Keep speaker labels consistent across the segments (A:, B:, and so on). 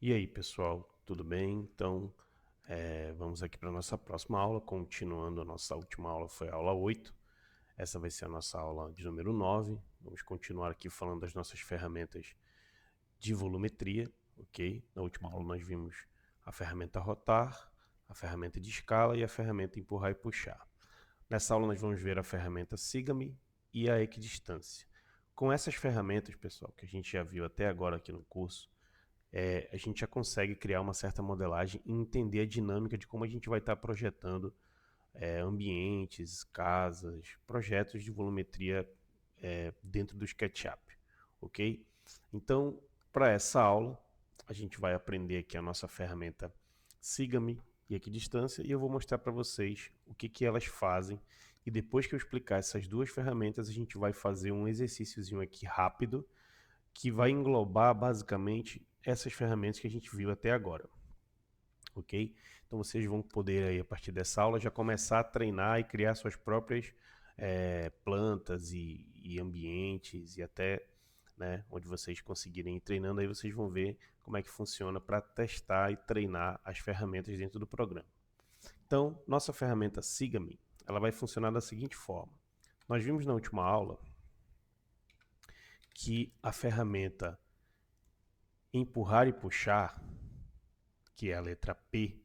A: E aí, pessoal, tudo bem? Então, vamos aqui para a nossa próxima aula, continuando a nossa última aula, foi a aula 8. Essa vai ser a nossa aula de número 9. Vamos continuar aqui falando das nossas ferramentas de volumetria, ok? Na última aula nós vimos a ferramenta rotar, a ferramenta de escala e a ferramenta empurrar e puxar. Nessa aula nós vamos ver a ferramenta siga-me e a equidistância. Com essas ferramentas, pessoal, que a gente já viu até agora aqui no curso, a gente já consegue criar uma certa modelagem e entender a dinâmica de como a gente vai estar projetando ambientes, casas, projetos de volumetria dentro do SketchUp, ok? Então, para essa aula, a gente vai aprender aqui a nossa ferramenta Siga-me e Equidistância e eu vou mostrar para vocês o que elas fazem e depois que eu explicar essas duas ferramentas, a gente vai fazer um exercíciozinho aqui rápido que vai englobar basicamente essas ferramentas que a gente viu até agora, ok? Então vocês vão poder aí, a partir dessa aula já começar a treinar e criar suas próprias plantas e ambientes e até onde vocês conseguirem ir treinando, aí vocês vão ver como é que funciona para testar e treinar as ferramentas dentro do programa. Então, nossa ferramenta Siga-me, ela vai funcionar da seguinte forma. Nós vimos na última aula que a ferramenta empurrar e puxar, que é a letra P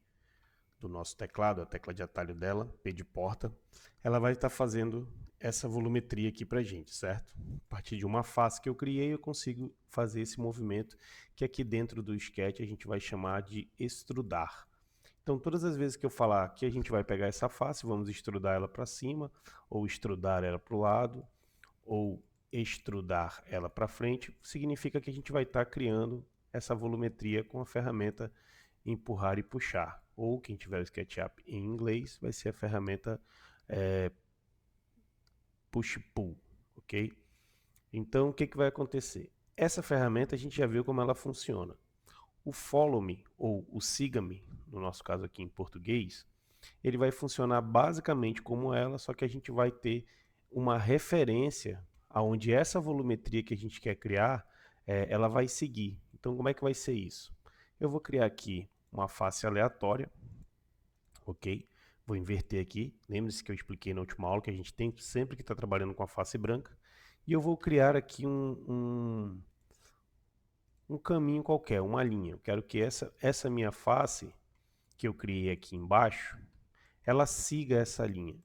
A: do nosso teclado, a tecla de atalho dela, P de porta, ela vai estar fazendo essa volumetria aqui pra gente, certo? A partir de uma face que eu criei, eu consigo fazer esse movimento que aqui dentro do Sketch a gente vai chamar de extrudar. Então, todas as vezes que eu falar que a gente vai pegar essa face, vamos extrudar ela para cima, ou extrudar ela para o lado, ou extrudar ela para frente, significa que a gente vai estar criando essa volumetria com a ferramenta empurrar e puxar. Ou quem tiver o SketchUp em inglês, vai ser a ferramenta push-pull, ok? Então, o que vai acontecer? Essa ferramenta a gente já viu como ela funciona. O follow me, ou o siga-me, no nosso caso aqui em português, ele vai funcionar basicamente como ela, só que a gente vai ter uma referência aonde essa volumetria que a gente quer criar, ela vai seguir. Então, como é que vai ser isso? Eu vou criar aqui uma face aleatória, ok? Vou inverter aqui. Lembre-se que eu expliquei na última aula que a gente tem sempre que estar trabalhando com a face branca. E eu vou criar aqui um caminho qualquer, uma linha. Eu quero que essa minha face que eu criei aqui embaixo, ela siga essa linha,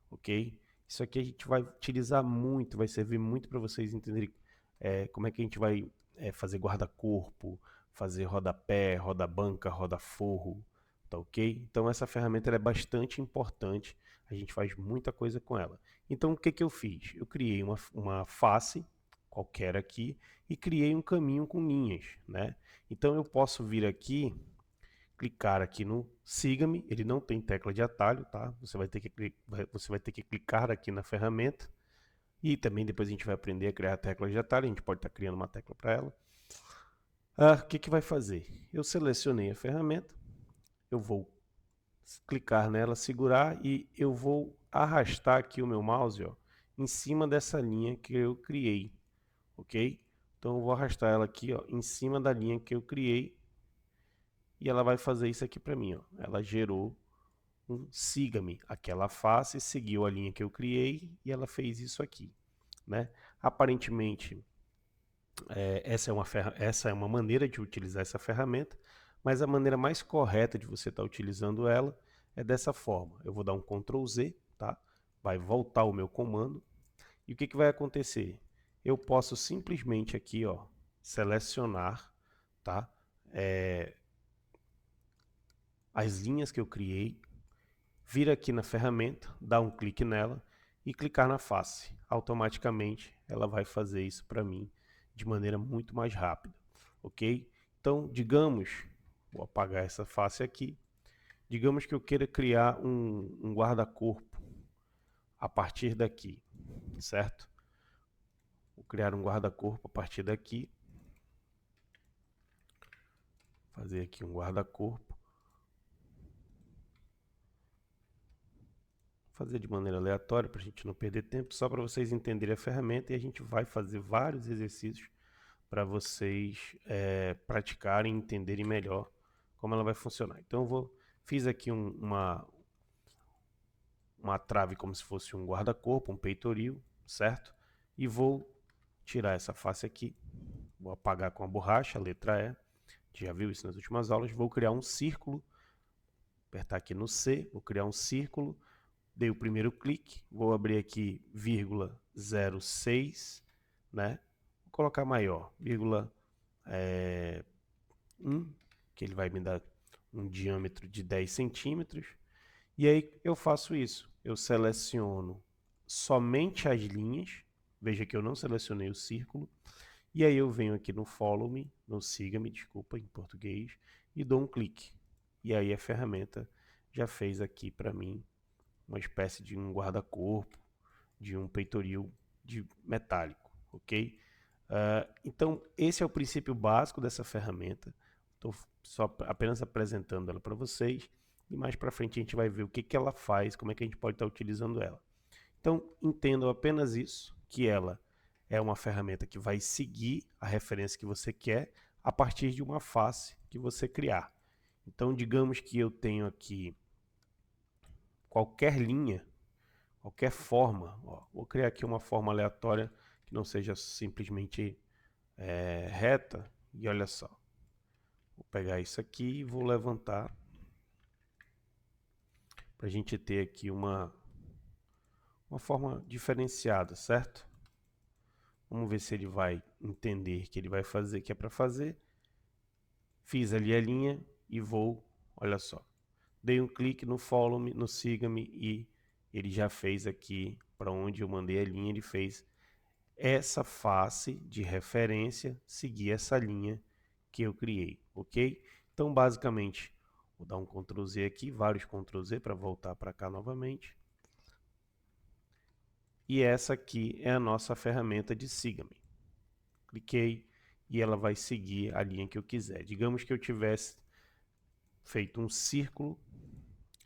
A: ok? Isso aqui a gente vai utilizar muito, vai servir muito para vocês entenderem como é que a gente vai fazer guarda-corpo, fazer rodapé, roda-banca, roda-forro, tá ok? Então essa ferramenta ela é bastante importante, a gente faz muita coisa com ela. Então o que que eu fiz? Eu criei uma face qualquer aqui e criei um caminho com linhas, né? Então eu posso vir aqui, clicar aqui no siga-me, ele não tem tecla de atalho, tá? Você vai ter que clicar aqui na ferramenta e também depois a gente vai aprender a criar teclas de atalho, a gente pode estar criando uma tecla para ela. O que vai fazer? Eu selecionei a ferramenta, eu vou clicar nela, segurar e eu vou arrastar aqui o meu mouse ó, em cima dessa linha que eu criei, ok? Então eu vou arrastar ela aqui ó, em cima da linha que eu criei e ela vai fazer isso aqui para mim. Ó. Ela gerou um siga-me, aquela face seguiu a linha que eu criei e ela fez isso aqui. Né? Aparentemente, essa é uma maneira de utilizar essa ferramenta, mas a maneira mais correta de você estar utilizando ela é dessa forma. Eu vou dar um Ctrl Z, tá? Vai voltar o meu comando. E o que vai acontecer? Eu posso simplesmente aqui, ó, selecionar, tá? As linhas que eu criei, vir aqui na ferramenta, dar um clique nela e clicar na face. Automaticamente ela vai fazer isso para mim de maneira muito mais rápida, ok? Então, digamos, vou apagar essa face aqui, digamos que eu queira criar um guarda-corpo a partir daqui, certo? Vou criar um guarda-corpo a partir daqui, fazer aqui um guarda-corpo, fazer de maneira aleatória para a gente não perder tempo, só para vocês entenderem a ferramenta e a gente vai fazer vários exercícios para vocês praticarem e entenderem melhor como ela vai funcionar. Então fiz aqui uma trave como se fosse um guarda-corpo, um peitoril, certo? E vou tirar essa face aqui, vou apagar com a borracha, a letra E, já viu isso nas últimas aulas, vou criar um círculo, apertar aqui no C, vou criar um círculo, dei o primeiro clique, vou abrir aqui vírgula 0,6, né? Vou colocar maior, vírgula 1, que ele vai me dar um diâmetro de 10 centímetros. E aí eu faço isso, eu seleciono somente as linhas, veja que eu não selecionei o círculo, e aí eu venho aqui no Follow Me, no Siga-me, desculpa, em português, e dou um clique. E aí a ferramenta já fez aqui para mim uma espécie de um guarda-corpo, de um peitoril de metálico, ok? Então esse é o princípio básico dessa ferramenta. Estou apenas apresentando ela para vocês e mais para frente a gente vai ver o que ela faz, como é que a gente pode estar utilizando ela. Então entendam apenas isso, que ela é uma ferramenta que vai seguir a referência que você quer a partir de uma face que você criar. Então digamos que eu tenho aqui qualquer linha, qualquer forma, ó, vou criar aqui uma forma aleatória que não seja simplesmente reta, e olha só, vou pegar isso aqui e vou levantar para a gente ter aqui uma forma diferenciada, certo? Vamos ver se ele vai entender que ele vai fazer, que é para fazer. Fiz ali a linha e vou, olha só, dei um clique no Follow Me, no Siga-me e ele já fez aqui para onde eu mandei a linha, ele fez essa face de referência, seguir essa linha que eu criei, ok? Então basicamente, vou dar um Ctrl Z aqui, vários Ctrl Z para voltar para cá novamente. E essa aqui é a nossa ferramenta de Siga-me. Cliquei e ela vai seguir a linha que eu quiser. Digamos que eu tivesse feito um círculo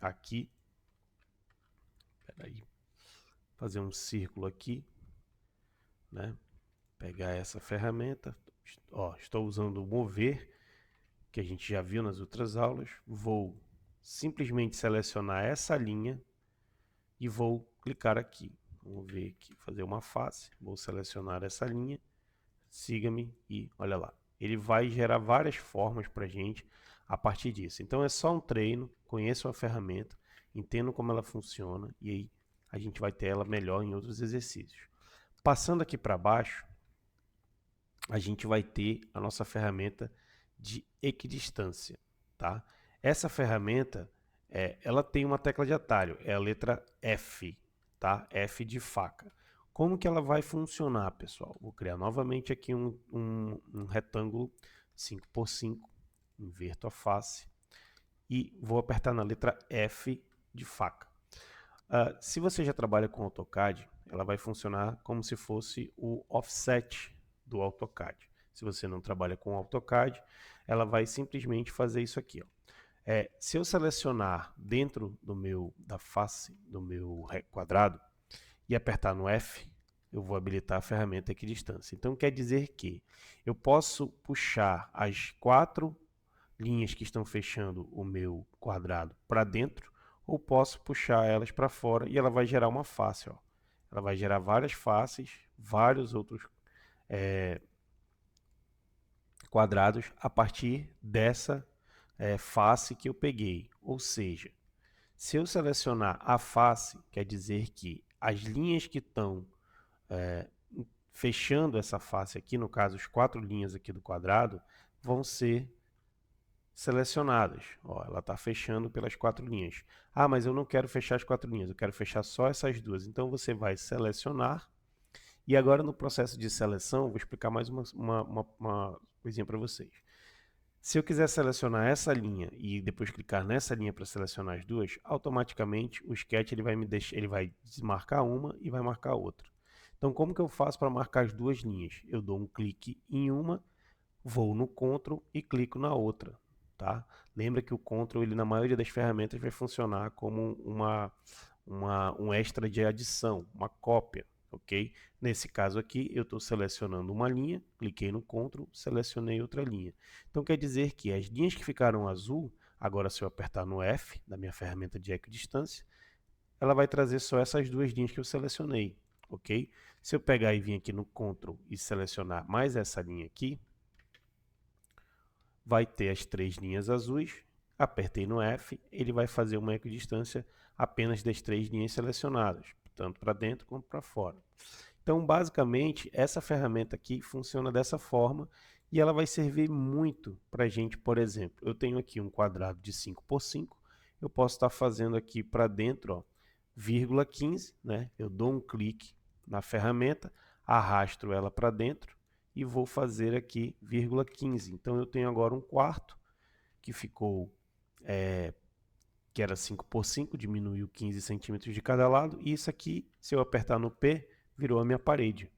A: aqui. Peraí. Fazer um círculo aqui, né? Pegar essa ferramenta. Ó, estou usando o mover, que a gente já viu nas outras aulas. Vou simplesmente selecionar essa linha e vou clicar aqui. Vamos ver aqui, fazer uma face. Vou selecionar essa linha, siga-me e olha lá. Ele vai gerar várias formas para a gente a partir disso. Então é só um treino, conheçam a ferramenta, entendam como ela funciona e aí a gente vai ter ela melhor em outros exercícios. Passando aqui para baixo, a gente vai ter a nossa ferramenta de equidistância, tá? Essa ferramenta, ela tem uma tecla de atalho, é a letra F, tá? F de faca. Como que ela vai funcionar, pessoal? Vou criar novamente aqui um retângulo 5x5, inverto a face e vou apertar na letra F de faca. Se você já trabalha com AutoCAD, ela vai funcionar como se fosse o offset do AutoCAD. Se você não trabalha com AutoCAD, ela vai simplesmente fazer isso aqui, ó. Se eu selecionar dentro da face do meu quadrado e apertar no F, eu vou habilitar a ferramenta equidistância. Então quer dizer que eu posso puxar as 4 linhas que estão fechando o meu quadrado para dentro, ou posso puxar elas para fora e ela vai gerar uma face, ó. Ela vai gerar várias faces, vários outros quadrados a partir dessa face que eu peguei. Ou seja, se eu selecionar a face, quer dizer que as linhas que estão fechando essa face aqui, no caso as 4 linhas aqui do quadrado, vão ser selecionadas. Ó, ela está fechando pelas 4 linhas. Ah, mas eu não quero fechar as 4 linhas, eu quero fechar só essas duas. Então você vai selecionar. E agora no processo de seleção, vou explicar mais uma coisinha para vocês. Se eu quiser selecionar essa linha e depois clicar nessa linha para selecionar as duas, automaticamente o Sketch ele vai desmarcar uma e vai marcar outra. Então como que eu faço para marcar as duas linhas? Eu dou um clique em uma, vou no Ctrl e clico na outra. Tá? Lembra que o Ctrl, ele, na maioria das ferramentas, vai funcionar como um extra de adição, uma cópia. ok? Nesse caso aqui, eu estou selecionando uma linha, cliquei no Ctrl, selecionei outra linha. Então quer dizer que as linhas que ficaram azul, agora se eu apertar no F da minha ferramenta de equidistância, ela vai trazer só essas duas linhas que eu selecionei, ok? Se eu pegar e vir aqui no Ctrl e selecionar mais essa linha aqui, vai ter as 3 linhas azuis, apertei no F, ele vai fazer uma equidistância apenas das 3 linhas selecionadas, tanto para dentro quanto para fora. Então, basicamente, essa ferramenta aqui funciona dessa forma e ela vai servir muito para a gente, por exemplo, eu tenho aqui um quadrado de 5 por 5, eu posso estar fazendo aqui para dentro, ó, vírgula 15, né? Eu dou um clique na ferramenta, arrasto ela para dentro e vou fazer aqui vírgula 15. Então eu tenho agora um quarto que ficou, que era 5 por 5, diminuiu 15 centímetros de cada lado, e isso aqui, se eu apertar no P, virou a minha parede,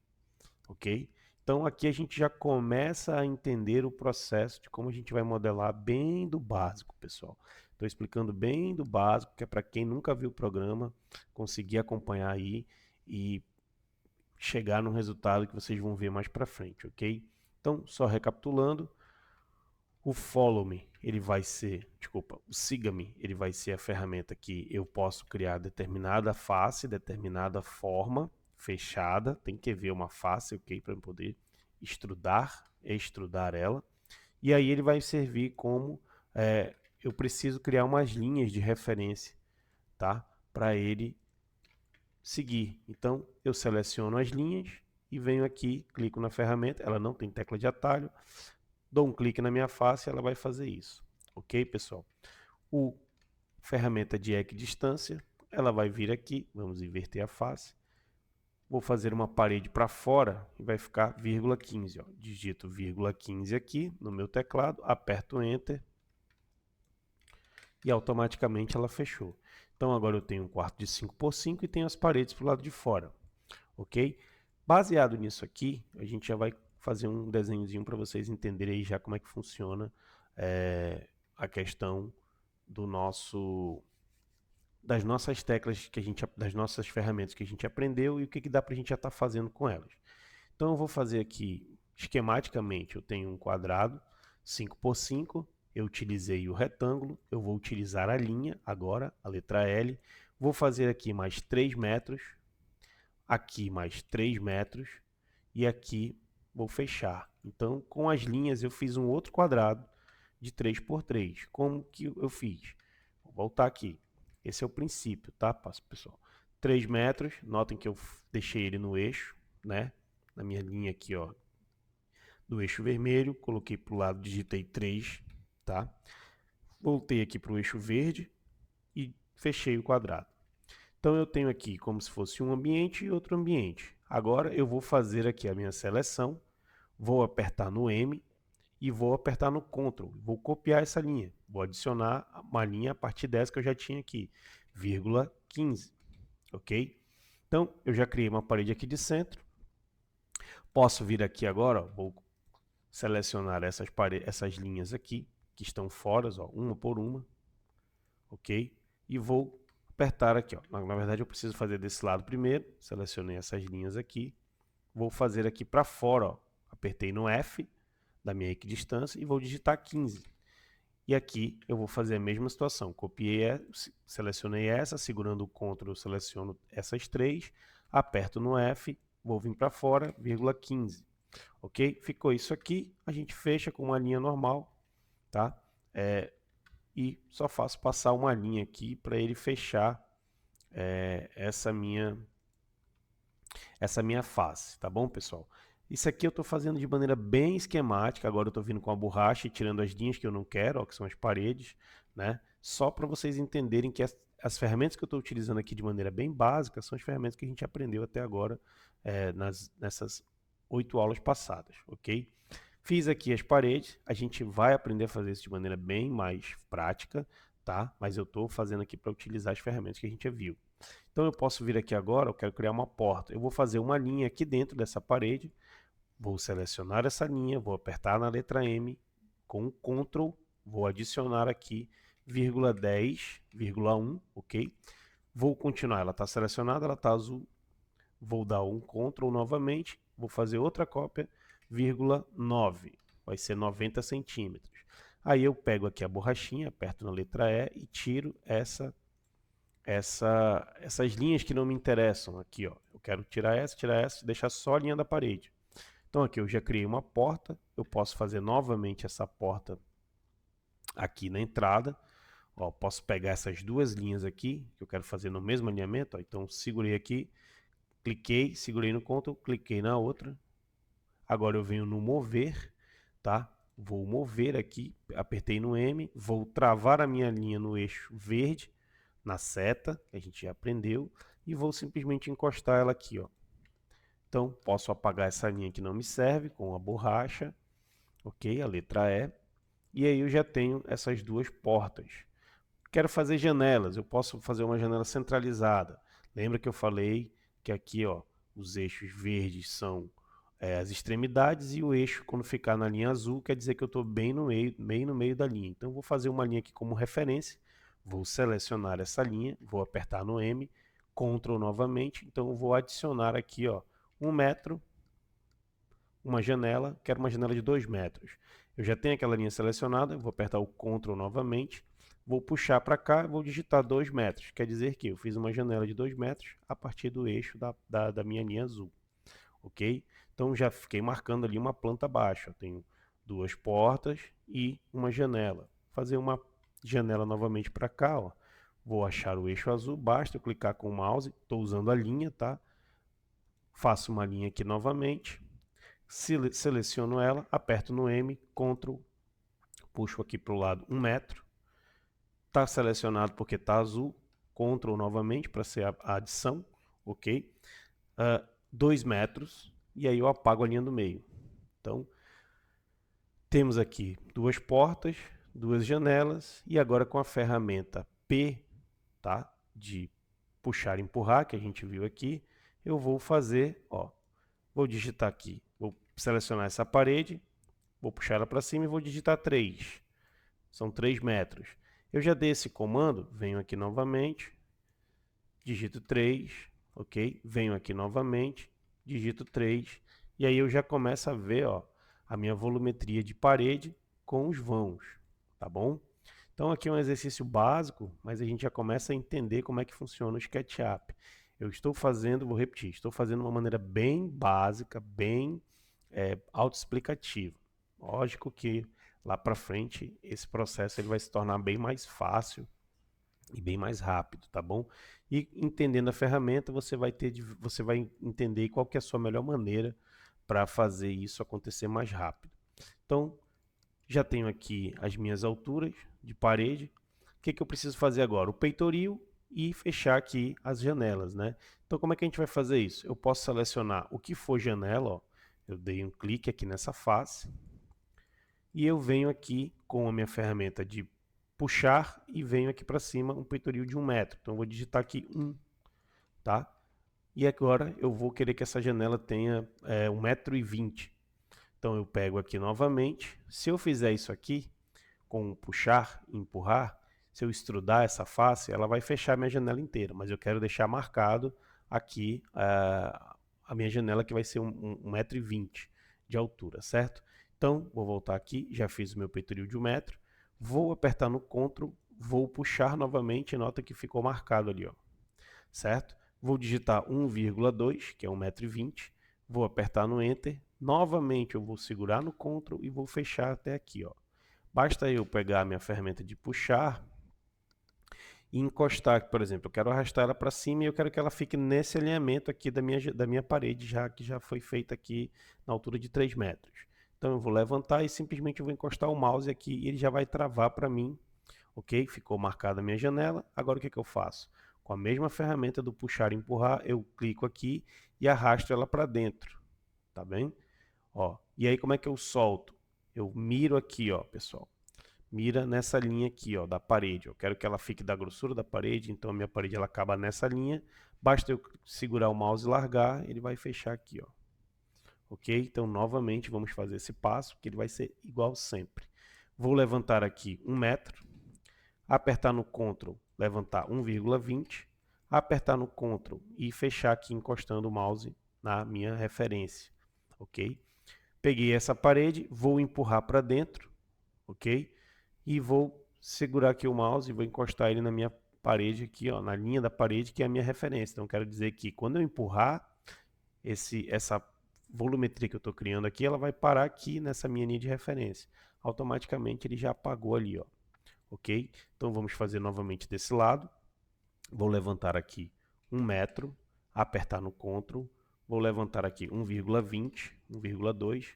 A: ok? Então aqui a gente já começa a entender o processo de como a gente vai modelar bem do básico, pessoal. Estou explicando bem do básico, que é para quem nunca viu o programa, conseguir acompanhar aí e chegar no resultado que vocês vão ver mais para frente, ok? Então, só recapitulando, o Follow Me, ele vai ser, desculpa, o Siga-me, ele vai ser a ferramenta que eu posso criar determinada face, determinada forma fechada, tem que ver uma face, ok, para eu poder extrudar ela, e aí ele vai servir como, eu preciso criar umas linhas de referência, tá, para ele seguir. Então, eu seleciono as linhas e venho aqui, clico na ferramenta, ela não tem tecla de atalho, dou um clique na minha face e ela vai fazer isso. Ok, pessoal? O ferramenta de equidistância, ela vai vir aqui, vamos inverter a face, vou fazer uma parede para fora e vai ficar vírgula 15. Ó. Digito vírgula 15 aqui no meu teclado, aperto Enter e automaticamente ela fechou. Então agora eu tenho um quarto de 5 por 5 e tenho as paredes para o lado de fora. Ok? Baseado nisso aqui, a gente já vai fazer um desenhozinho para vocês entenderem aí já como é que funciona a questão do das nossas teclas, das nossas ferramentas que a gente aprendeu e o que dá para a gente já estar fazendo com elas. Então eu vou fazer aqui, esquematicamente, eu tenho um quadrado 5 por 5, eu utilizei o retângulo, eu vou utilizar a linha agora, a letra L, vou fazer aqui mais 3 metros, aqui mais 3 metros e aqui vou fechar. Então, com as linhas eu fiz um outro quadrado de 3 por 3. Como que eu fiz? Vou voltar aqui. Esse é o princípio, tá, pessoal? 3 metros, notem que eu deixei ele no eixo, né? Na minha linha aqui, ó, do eixo vermelho, coloquei para o lado, digitei 3, tá? Voltei aqui para o eixo verde e fechei o quadrado. Então eu tenho aqui como se fosse um ambiente e outro ambiente. Agora eu vou fazer aqui a minha seleção, vou apertar no M e vou apertar no Ctrl. Vou copiar essa linha, vou adicionar uma linha a partir dessa que eu já tinha aqui, vírgula 15, ok? Então eu já criei uma parede aqui de centro. Posso vir aqui agora, ó, vou selecionar essas linhas aqui, que estão fora, ó, uma por uma, ok? E vou apertar aqui, ó. Na verdade eu preciso fazer desse lado primeiro, selecionei essas linhas aqui, vou fazer aqui para fora, ó. Apertei no F da minha equidistância e vou digitar 15. E aqui eu vou fazer a mesma situação, copiei, selecionei essa, segurando o Ctrl eu seleciono essas 3, aperto no F, vou vir para fora, vírgula 15. Ok? Ficou isso aqui, a gente fecha com uma linha normal, tá? E só faço passar uma linha aqui para ele fechar essa minha face, tá bom, pessoal? Isso aqui eu estou fazendo de maneira bem esquemática, agora eu estou vindo com a borracha e tirando as linhas que eu não quero, ó, que são as paredes, né? Só para vocês entenderem que as ferramentas que eu estou utilizando aqui de maneira bem básica são as ferramentas que a gente aprendeu até agora nessas 8 aulas passadas, ok? Fiz aqui as paredes, a gente vai aprender a fazer isso de maneira bem mais prática, tá? Mas eu estou fazendo aqui para utilizar as ferramentas que a gente já viu. Então eu posso vir aqui agora, eu quero criar uma porta. Eu vou fazer uma linha aqui dentro dessa parede, vou selecionar essa linha, vou apertar na letra M, com o Ctrl, vou adicionar aqui, vírgula 10, vírgula 1, ok? Vou continuar, ela está selecionada, ela está azul, vou dar um Ctrl novamente, vou fazer outra cópia, vírgula 9, vai ser 90 centímetros. Aí eu pego aqui a borrachinha, aperto na letra E e tiro essas linhas que não me interessam aqui, ó. Eu quero tirar essa, deixar só a linha da parede. Então aqui eu já criei uma porta, eu posso fazer novamente essa porta aqui na entrada. Ó, posso pegar essas duas linhas aqui, que eu quero fazer no mesmo alinhamento, ó. Então segurei aqui, cliquei, segurei no Ctrl, cliquei na outra. Agora eu venho no mover, tá? Vou mover aqui, apertei no M, vou travar a minha linha no eixo verde, na seta, que a gente já aprendeu, e vou simplesmente encostar ela aqui, ó. Então, posso apagar essa linha que não me serve com a borracha, ok? A letra E. E aí eu já tenho essas duas portas. Quero fazer janelas, eu posso fazer uma janela centralizada. Lembra que eu falei que aqui, ó, os eixos verdes são as extremidades e o eixo, quando ficar na linha azul, quer dizer que eu estou bem no meio da linha. Então, eu vou fazer uma linha aqui como referência, vou selecionar essa linha, vou apertar no M, Ctrl novamente, então eu vou adicionar aqui, ó, 1 metro, uma janela, quero uma janela de 2 metros. Eu já tenho aquela linha selecionada, vou apertar o Ctrl novamente, vou puxar para cá, vou digitar 2 metros, quer dizer que eu fiz uma janela de 2 metros a partir do eixo da minha linha azul, ok? Então já fiquei marcando ali uma planta baixa, eu tenho duas portas e uma janela. Vou fazer uma janela novamente para cá, ó. Vou achar o eixo azul, basta eu clicar com o mouse, estou usando a linha, tá? Faço uma linha aqui novamente, seleciono ela, aperto no M, Ctrl, puxo aqui para o lado 1 metro, está selecionado porque está azul, Ctrl novamente para ser a adição, ok? 2 metros, e aí eu apago a linha do meio. Então, temos aqui duas portas, duas janelas, e agora com a ferramenta P, tá? De puxar e empurrar, que a gente viu aqui, eu vou fazer, ó, vou digitar aqui, vou selecionar essa parede, vou puxar ela para cima e vou digitar 3. São 3 metros. Eu já dei esse comando, venho aqui novamente, digito 3, ok? Venho aqui novamente, digito 3, e aí eu já começo a ver, ó, a minha volumetria de parede com os vãos, tá bom? Então aqui é um exercício básico, mas a gente já começa a entender como é que funciona o SketchUp. Eu estou fazendo, vou repetir, estou fazendo de uma maneira bem básica, bem autoexplicativa. Lógico que lá para frente esse processo ele vai se tornar bem mais fácil e bem mais rápido, tá bom? E entendendo a ferramenta, você vai entender qual que é a sua melhor maneira para fazer isso acontecer mais rápido. Então, já tenho aqui as minhas alturas de parede. O que eu preciso fazer agora? O peitoril e fechar aqui as janelas, né? Então, como é que a gente vai fazer isso? Eu posso selecionar o que for janela, ó. Eu dei um clique aqui nessa face e eu venho aqui com a minha ferramenta de puxar e venho aqui para cima um peitoril de 1 metro. Então, eu vou digitar aqui 1, tá? E agora eu vou querer que essa janela tenha 1,20 m. Então eu pego aqui novamente, se eu fizer isso aqui, com puxar e empurrar, se eu extrudar essa face, ela vai fechar a minha janela inteira, mas eu quero deixar marcado aqui a minha janela que vai ser 1,20 m de altura, certo? Então, vou voltar aqui, já fiz o meu peitoril de 1 metro, vou apertar no Ctrl, vou puxar novamente, nota que ficou marcado ali, ó, certo? Vou digitar 1,2, que é 1,20 m, vou apertar no Enter, novamente eu vou segurar no Ctrl e vou fechar até aqui, ó. Basta eu pegar a minha ferramenta de puxar e encostar, por exemplo, eu quero arrastar ela para cima e eu quero que ela fique nesse alinhamento aqui da minha parede, que já foi feita aqui na altura de 3 metros. Então eu vou levantar e simplesmente eu vou encostar o mouse aqui e ele já vai travar para mim, ok? Ficou marcada a minha janela, agora o que eu faço? Com a mesma ferramenta do puxar e empurrar, eu clico aqui e arrasto ela para dentro, tá bem? Ó, e aí como é que eu solto? Eu miro aqui, ó, pessoal. Mira nessa linha aqui, ó, da parede. Eu quero que ela fique da grossura da parede, então a minha parede ela acaba nessa linha. Basta eu segurar o mouse e largar, ele vai fechar aqui, ó. Ok? Então, novamente, vamos fazer esse passo, que ele vai ser igual sempre. Vou levantar aqui 1 metro, apertar no Ctrl, levantar 1,20, apertar no Ctrl e fechar aqui encostando o mouse na minha referência, ok? Peguei essa parede, vou empurrar para dentro, ok? E vou segurar aqui o mouse e vou encostar ele na minha parede aqui, ó, na linha da parede que é a minha referência. Então quero dizer que quando eu empurrar essa volumetria que eu estou criando aqui, ela vai parar aqui nessa minha linha de referência. Automaticamente ele já apagou ali, ó, ok? Então vamos fazer novamente desse lado. Vou levantar aqui 1 metro, apertar no Ctrl, vou levantar aqui 1,20, 1,2,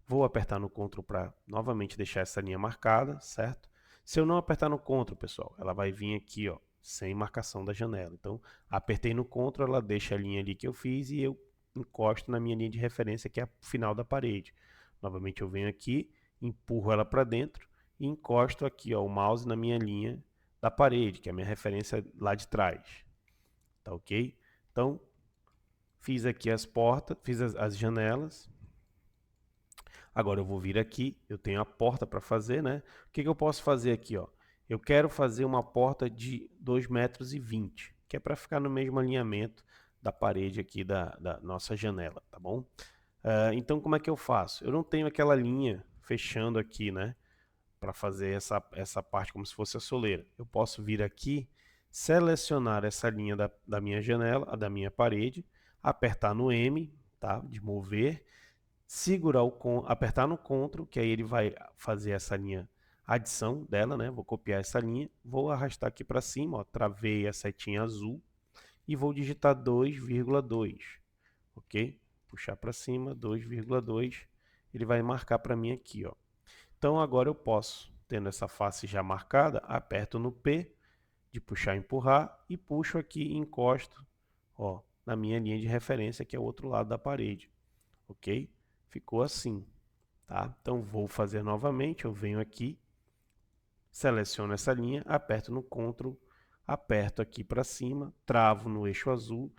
A: vou apertar no Ctrl para novamente deixar essa linha marcada, certo? Se eu não apertar no Ctrl, pessoal, ela vai vir aqui, ó, sem marcação da janela. Então, apertei no Ctrl, ela deixa a linha ali que eu fiz e eu encosto na minha linha de referência, que é a final da parede. Novamente eu venho aqui, empurro ela para dentro e encosto aqui, ó, o mouse na minha linha da parede, que é a minha referência lá de trás. Tá ok? Então, fiz aqui as portas, fiz as janelas. Agora eu vou vir aqui, eu tenho a porta para fazer, né? O que eu posso fazer aqui, ó? Eu quero fazer uma porta de 2,20 metros, que é para ficar no mesmo alinhamento da parede aqui da nossa janela, tá bom? Então como é que eu faço? Eu não tenho aquela linha fechando aqui, né? Para fazer essa parte como se fosse a soleira. Eu posso vir aqui, selecionar essa linha da minha janela, da minha parede, apertar no M, tá? De mover, segurar apertar no Ctrl, que aí ele vai fazer essa linha adição dela, né? Vou copiar essa linha, vou arrastar aqui para cima, ó, travei a setinha azul e vou digitar 2,2, ok? Puxar para cima, 2,2, ele vai marcar para mim aqui, ó. Então agora eu posso, tendo essa face já marcada, aperto no P de puxar e empurrar e puxo aqui e encosto, ó, na minha linha de referência, que é o outro lado da parede, ok? Ficou assim, tá? Então vou fazer novamente, eu venho aqui, seleciono essa linha, aperto no Ctrl, aperto aqui para cima, travo no eixo azul,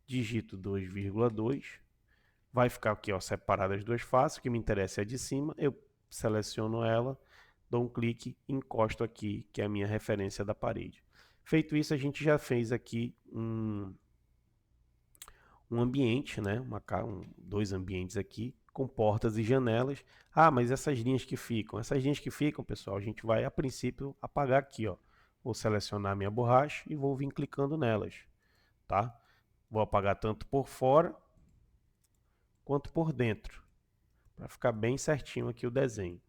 A: digito 2,2, vai ficar aqui, ó, separadas as duas faces, o que me interessa é a de cima, eu seleciono ela, dou um clique e encosto aqui, que é a minha referência da parede. Feito isso, a gente já fez aqui um ambiente, né? Dois ambientes aqui, com portas e janelas. Ah, mas essas linhas que ficam? Essas linhas que ficam, pessoal, a gente vai, a princípio, apagar aqui, ó. Vou selecionar minha borracha e vou vir clicando nelas, tá? Vou apagar tanto por fora quanto por dentro, para ficar bem certinho aqui o desenho.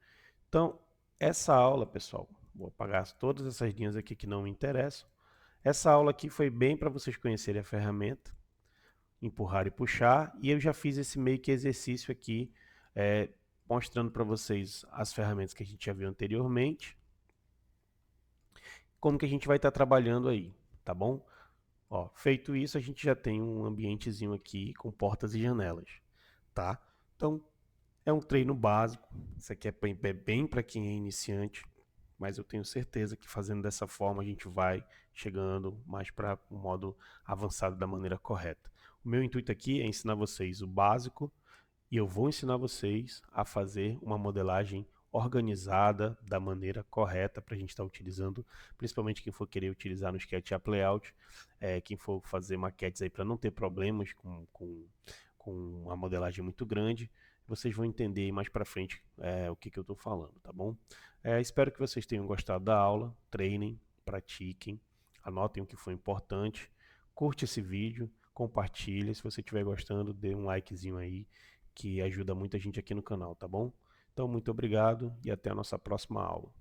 A: Então, essa aula, pessoal, vou apagar todas essas linhas aqui que não me interessam. Essa aula aqui foi bem para vocês conhecerem a ferramenta, empurrar e puxar, e eu já fiz esse meio que exercício aqui, mostrando para vocês as ferramentas que a gente já viu anteriormente, como que a gente vai estar trabalhando aí, tá bom? Ó, feito isso, a gente já tem um ambientezinho aqui com portas e janelas, tá? Então, é um treino básico, isso aqui é bem para quem é iniciante, mas eu tenho certeza que fazendo dessa forma a gente vai chegando mais para um modo avançado da maneira correta. O meu intuito aqui é ensinar vocês o básico e eu vou ensinar vocês a fazer uma modelagem organizada da maneira correta para a gente estar utilizando, principalmente quem for querer utilizar no SketchUp Layout, quem for fazer maquetes aí para não ter problemas com uma modelagem muito grande. Vocês vão entender mais para frente o que eu estou falando, tá bom? Espero que vocês tenham gostado da aula, treinem, pratiquem, anotem o que foi importante, curte esse vídeo, compartilhe, se você estiver gostando, dê um likezinho aí, que ajuda muita gente aqui no canal, tá bom? Então, muito obrigado e até a nossa próxima aula.